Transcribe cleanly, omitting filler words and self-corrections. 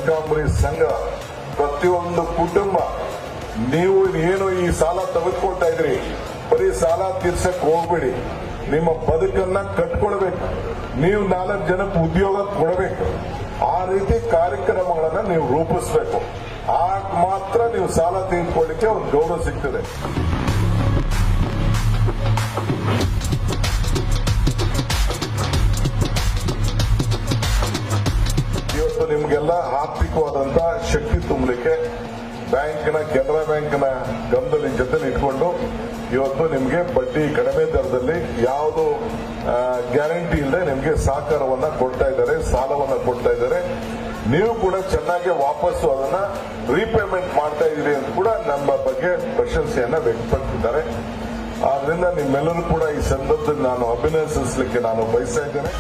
ಕನಕಾಂಬರಿ ಸಂಘ ಪ್ರತಿಯೊಂದು ಕುಟುಂಬ ನೀವು ಏನು ಈ ಸಾಲ ತೆಗೆದುಕೊಳ್ತಾ ಇದ್ರಿ, ಬರೀ ಸಾಲ ತೀರ್ಸಕ್ ಹೋಗ್ಬೇಡಿ. ನಿಮ್ಮ ಬದುಕನ್ನ ಕಟ್ಕೊಳ್ಬೇಕು, ನೀವು 4 ಜನಕ್ಕೆ ಉದ್ಯೋಗ ಕೊಡಬೇಕು. ಆ ರೀತಿ ಕಾರ್ಯಕ್ರಮಗಳನ್ನ ನೀವು ರೂಪಿಸಬೇಕು. ಆಗ ಮಾತ್ರ ನೀವು ಸಾಲ ತೀರ್ಕೊಳ್ಳಿಕ್ಕೆ ಒಂದು ಗೌರವ ಸಿಗ್ತದೆ. ಇವತ್ತು ನಿಮ್ಗೆಲ್ಲ ಆರ್ಥಿಕವಾದಂತ ಶಕ್ತಿ ತುಂಬಲಿಕ್ಕೆ ಕೆನರಾ ಬ್ಯಾಂಕ್ನ ಗಮನದಲ್ಲಿ ಜೊತೆಲಿ ಇಟ್ಕೊಂಡು ಇವತ್ತು ನಿಮ್ಗೆ ಬಡ್ಡಿ ಕಡಿಮೆ ದರದಲ್ಲಿ ಯಾವುದು ಗ್ಯಾರಂಟಿ ಇಲ್ಲದೆ ನಿಮ್ಗೆ ಸಹಕಾರವನ್ನ ಕೊಡ್ತಾ ಇದ್ದಾರೆ, ಸಾಲವನ್ನ ಕೊಡ್ತಾ ಇದ್ದಾರೆ. ನೀವು ಕೂಡ ಚೆನ್ನಾಗಿ ವಾಪಸ್ಸು ಅದನ್ನ ರೀಪೇಮೆಂಟ್ ಮಾಡ್ತಾ ಇದೀರಿ ಅಂತ ಕೂಡ ನಮ್ಮ ಬಗ್ಗೆ ಪ್ರಶಂಸೆಯನ್ನ ವ್ಯಕ್ತಪಡಿಸಿದ್ದಾರೆ. ಆದ್ರಿಂದ ನಿಮ್ಮೆಲ್ಲರೂ ಕೂಡ ಈ ಸಂದರ್ಭದಲ್ಲಿ ನಾನು ಅಭಿನಂದಿಸಲಿಕ್ಕೆ ನಾನು ಬಯಸ್ತಾ ಇದ್ದೇನೆ.